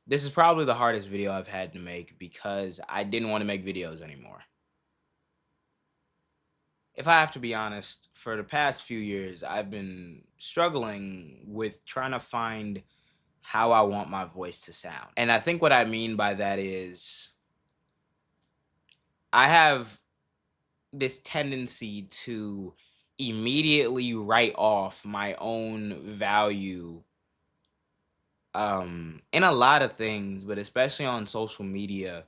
This is probably the hardest video I've had to make because I didn't want to make videos anymore. If I have to be honest, for the past few years, I've been struggling with trying to find how I want my voice to sound. And I think what I mean by that is I have this tendency to immediately write off my own value in a lot of things, but especially on social media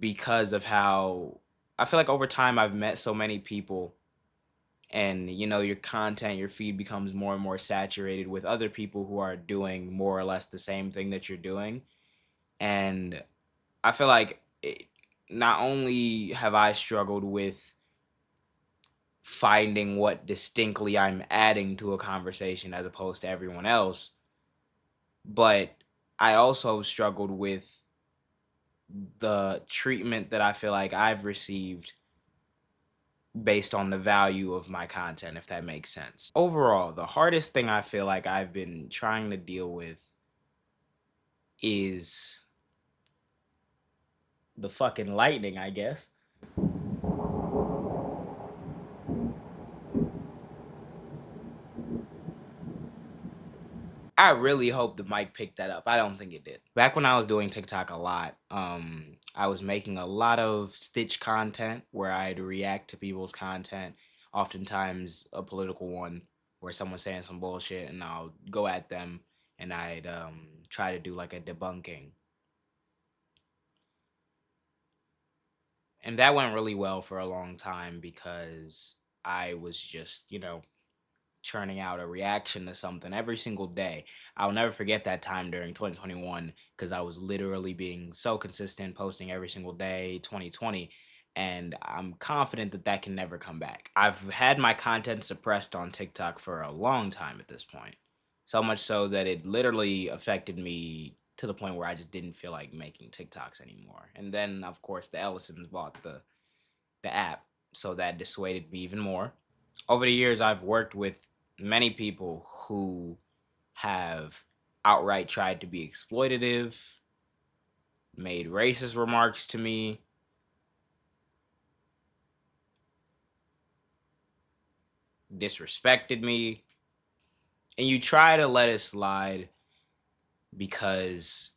because of how I feel like over time I've met so many people, and your content, your feed becomes more and more saturated with other people who are doing more or less the same thing that you're doing. And I feel like not only have I struggled with finding what distinctly I'm adding to a conversation as opposed to everyone else, but I also struggled with the treatment that I feel like I've received based on the value of my content, if that makes sense. Overall, the hardest thing I feel like I've been trying to deal with is the fucking lightning, I guess. I really hope the mic picked that up. I don't think it did. Back when I was doing TikTok a lot, I was making a lot of stitch content where I'd react to people's content, oftentimes a political one where someone's saying some bullshit and I'll go at them and I'd try to do like a debunking. And that went really well for a long time because I was just, churning out a reaction to something every single day. I'll never forget that time during 2021 because I was literally being so consistent, posting every single day, 2020. And I'm confident that that can never come back. I've had my content suppressed on TikTok for a long time at this point. So much so that it literally affected me to the point where I just didn't feel like making TikToks anymore. And then, of course, the Ellisons bought the app, so that dissuaded me even more. Over the years, I've worked with many people who have outright tried to be exploitative, made racist remarks to me, disrespected me, and you try to let it slide because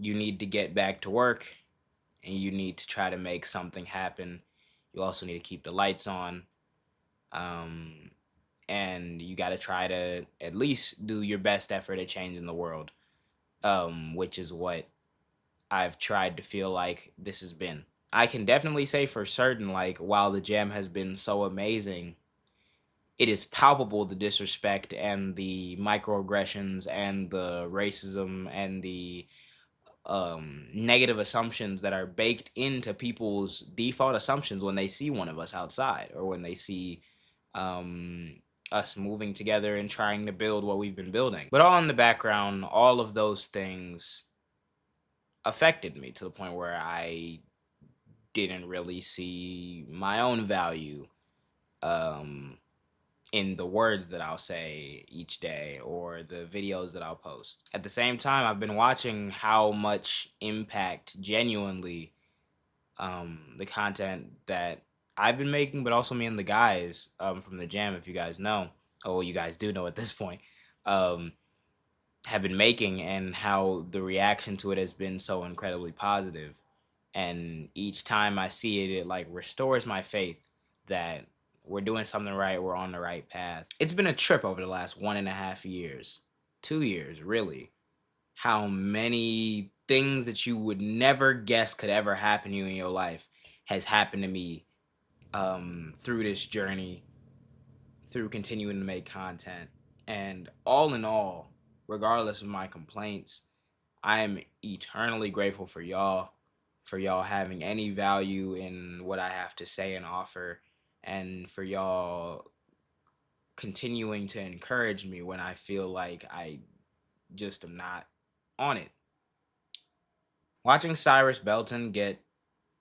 you need to get back to work and you need to try to make something happen. You also need to keep the lights on. Um, and you got to try to at least do your best effort at changing the world, which is what I've tried to feel like this has been. I can definitely say for certain, like, while the jam has been so amazing, it is palpable the disrespect and the microaggressions and the racism and the negative assumptions that are baked into people's default assumptions when they see one of us outside or when they see um, us moving together and trying to build what we've been building. But all in the background, all of those things affected me to the point where I didn't really see my own value um, in the words that I'll say each day or the videos that I'll post. At the same time, I've been watching how much impact genuinely the content that I've been making, but also me and the guys from the jam, if you guys know, or you guys do know at this point, um, have been making, and how the reaction to it has been so incredibly positive. And each time I see it, it like restores my faith that we're doing something right, we're on the right path. It's been a trip over the last 1.5 years, 2 years, really. How many things that you would never guess could ever happen to you in your life has happened to me through this journey, through continuing to make content. And all in all, regardless of my complaints, I am eternally grateful for y'all having any value in what I have to say and offer, and for y'all continuing to encourage me when I feel like I just am not on it. Watching Cyrus Belton get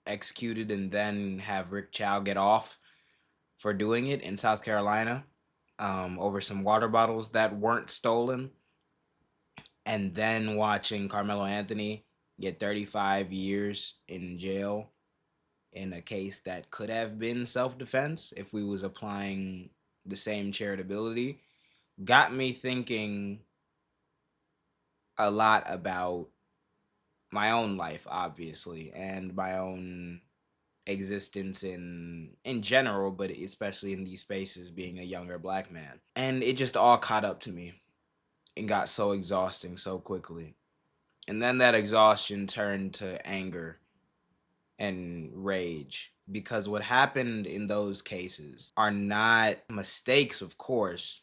executed and then have Rick Chow get off for doing it in South Carolina over some water bottles that weren't stolen and then watching Carmelo Anthony get 35 years in jail in a case that could have been self-defense if we was applying the same charitability got me thinking a lot about my own life, obviously, and my own existence in general, but especially in these spaces, being a younger black man. And it just all caught up to me and got so exhausting so quickly. And then that exhaustion turned to anger and rage, because what happened in those cases are not mistakes, of course.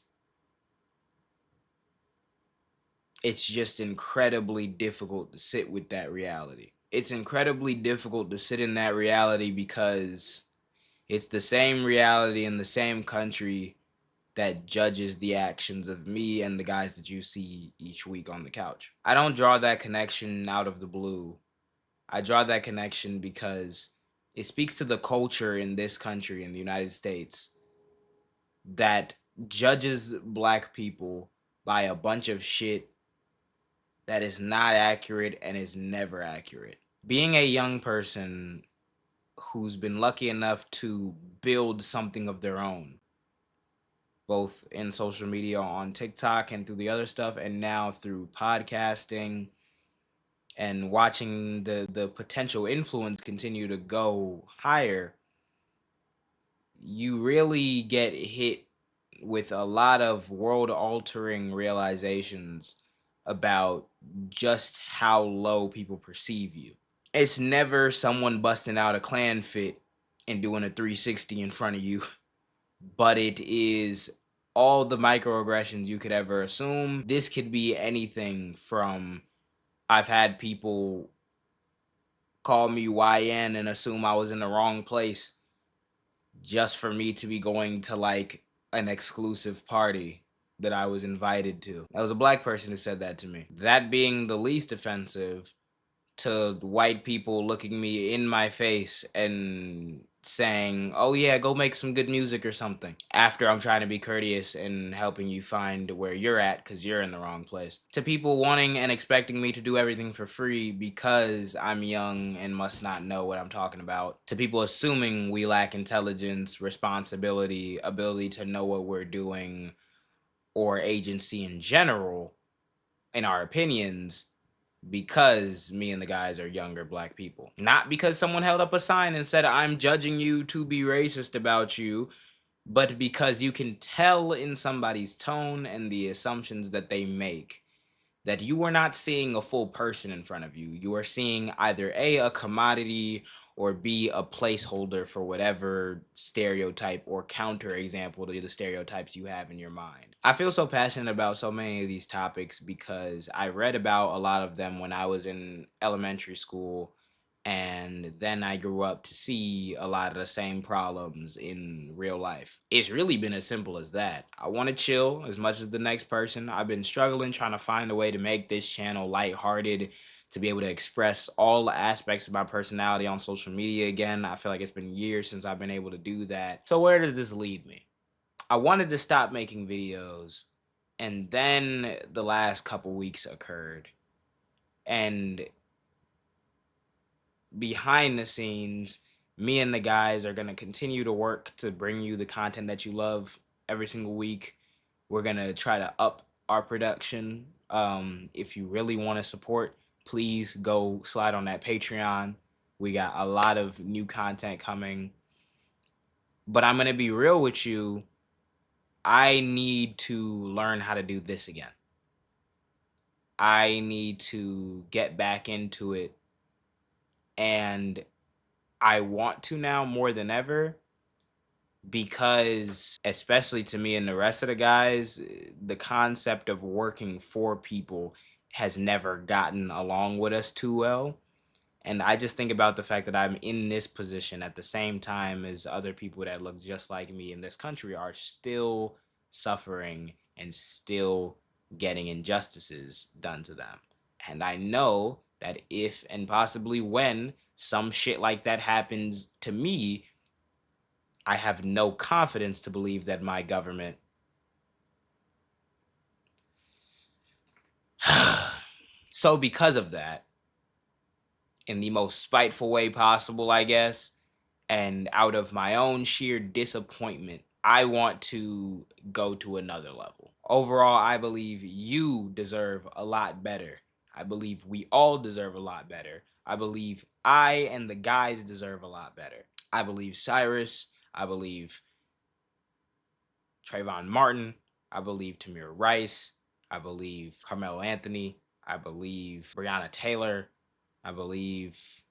It's just incredibly difficult to sit with that reality. It's incredibly difficult to sit in that reality because it's the same reality in the same country that judges the actions of me and the guys that you see each week on the couch. I don't draw that connection out of the blue. I draw that connection because it speaks to the culture in this country, in the United States, that judges black people by a bunch of shit that is not accurate and is never accurate. Being a young person who's been lucky enough to build something of their own, both in social media on TikTok and through the other stuff, and now through podcasting and watching the potential influence continue to go higher, you really get hit with a lot of world altering realizations about just how low people perceive you. It's never someone busting out a clan fit and doing a 360 in front of you, but it is all the microaggressions you could ever assume. This could be anything from, I've had people call me YN and assume I was in the wrong place just for me to be going to like an exclusive party that I was invited to. That was a black person who said that to me. That being the least offensive, to white people looking me in my face and saying, "Oh yeah, go make some good music or something," after I'm trying to be courteous and helping you find where you're at because you're in the wrong place. To people wanting and expecting me to do everything for free because I'm young and must not know what I'm talking about. To people assuming we lack intelligence, responsibility, ability to know what we're doing, or agency in general in our opinions, because me and the guys are younger black people. Not because someone held up a sign and said, "I'm judging you to be racist about you," but because you can tell in somebody's tone and the assumptions that they make that you are not seeing a full person in front of you. You are seeing either a commodity, or B, a placeholder for whatever stereotype or counter example to the stereotypes you have in your mind. I feel so passionate about so many of these topics because I read about a lot of them when I was in elementary school, and then I grew up to see a lot of the same problems in real life. It's really been as simple as that. I want to chill as much as the next person. I've been struggling trying to find a way to make this channel lighthearted, to be able to express all the aspects of my personality on social media again. I feel like it's been years since I've been able to do that. So where does this lead me? I wanted to stop making videos, and then the last couple weeks occurred, and behind the scenes, me and the guys are going to continue to work to bring you the content that you love every single week. We're going to try to up our production. If you really want to support, please go slide on that Patreon. We got a lot of new content coming. But I'm going to be real with you. I need to learn how to do this again. I need to get back into it, and I want to now more than ever, because especially to me and the rest of the guys, the concept of working for people has never gotten along with us too well. And I just think about the fact that I'm in this position at the same time as other people that look just like me in this country are still suffering and still getting injustices done to them. And I know that if and possibly when some shit like that happens to me, I have no confidence to believe that my government So because of that, in the most spiteful way possible, I guess, and out of my own sheer disappointment, I want to go to another level. Overall, I believe you deserve a lot better. I believe we all deserve a lot better. I believe I and the guys deserve a lot better. I believe Cyrus, I believe Trayvon Martin, I believe Tamir Rice, I believe Carmelo Anthony, I believe Breonna Taylor, I believe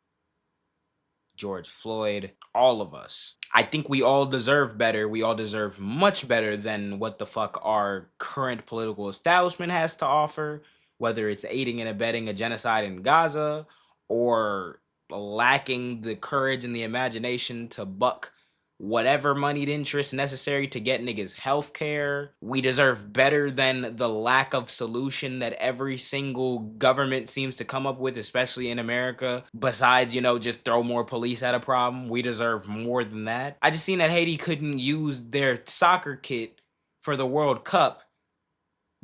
George Floyd, all of us. I think we all deserve better. We all deserve much better than what the fuck our current political establishment has to offer, whether it's aiding and abetting a genocide in Gaza or lacking the courage and the imagination to buck whatever moneyed interest necessary to get niggas health care. We deserve better than the lack of solution that every single government seems to come up with, especially in America. Besides, just throw more police at a problem. We deserve more than that. I just seen that Haiti couldn't use their soccer kit for the World Cup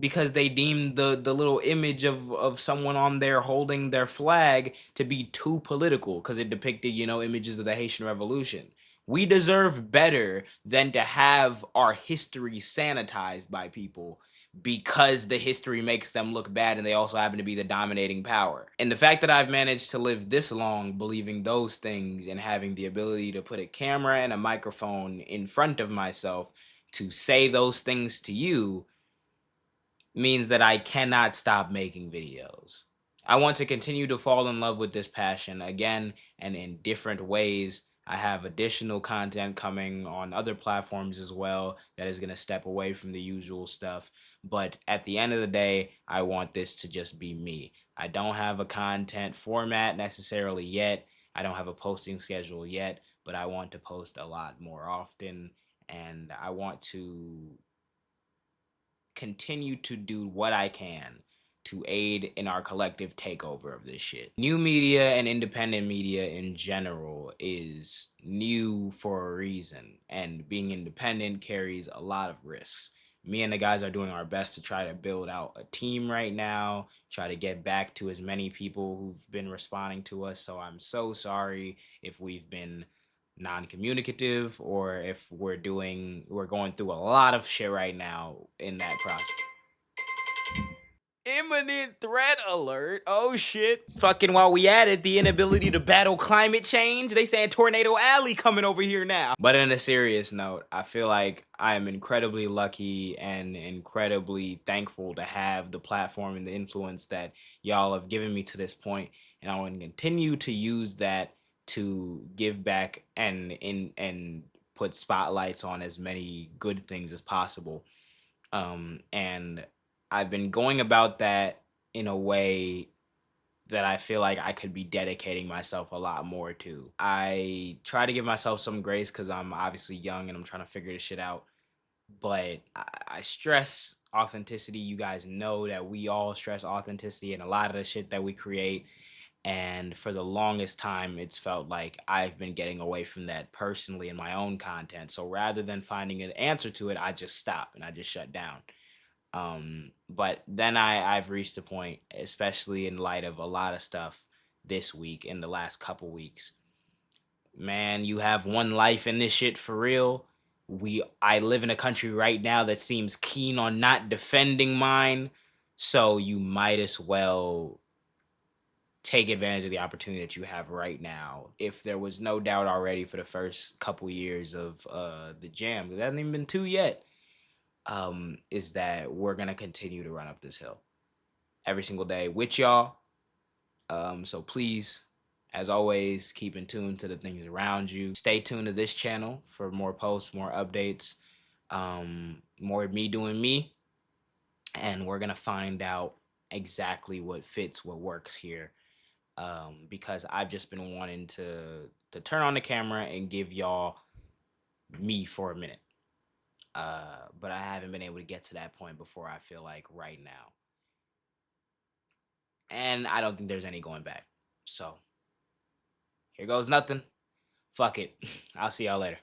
because they deemed the little image of someone on there holding their flag to be too political because it depicted, images of the Haitian Revolution. We deserve better than to have our history sanitized by people because the history makes them look bad and they also happen to be the dominating power. And the fact that I've managed to live this long believing those things and having the ability to put a camera and a microphone in front of myself to say those things to you means that I cannot stop making videos. I want to continue to fall in love with this passion again and in different ways. I have additional content coming on other platforms as well that is going to step away from the usual stuff. But at the end of the day, I want this to just be me. I don't have a content format necessarily yet. I don't have a posting schedule yet, but I want to post a lot more often. And I want to continue to do what I can to aid in our collective takeover of this shit. New media and independent media in general is new for a reason, and being independent carries a lot of risks. Me and the guys are doing our best to try to build out a team right now, try to get back to as many people who've been responding to us. So I'm so sorry if we've been non-communicative or if we're going through a lot of shit right now in that process. Imminent threat alert. Oh shit. Fucking while we at it, the inability to battle climate change. They saying Tornado Alley coming over here now. But on a serious note, I feel like I am incredibly lucky and incredibly thankful to have the platform and the influence that y'all have given me to this point. And I want to continue to use that to give back and put spotlights on as many good things as possible. And I've been going about that in a way that I feel like I could be dedicating myself a lot more to. I try to give myself some grace because I'm obviously young and I'm trying to figure this shit out. But I stress authenticity. You guys know that we all stress authenticity in a lot of the shit that we create. And for the longest time, it's felt like I've been getting away from that personally in my own content. So rather than finding an answer to it, I just stop and I just shut down. But then I've reached a point, especially in light of a lot of stuff this week, in the last couple weeks. Man, you have one life in this shit for real. I live in a country right now that seems keen on not defending mine. So you might as well take advantage of the opportunity that you have right now. If there was no doubt already for the first couple years of the jam, it hasn't even been 2 yet. Is that we're gonna continue to run up this hill every single day with y'all. So please, as always, keep in tune to the things around you. Stay tuned to this channel for more posts, more updates, more me doing me, and we're gonna find out exactly what fits, what works here. Because I've just been wanting to turn on the camera and give y'all me for a minute. But I haven't been able to get to that point before, I feel like, right now. And I don't think there's any going back. So here goes nothing. Fuck it. I'll see y'all later.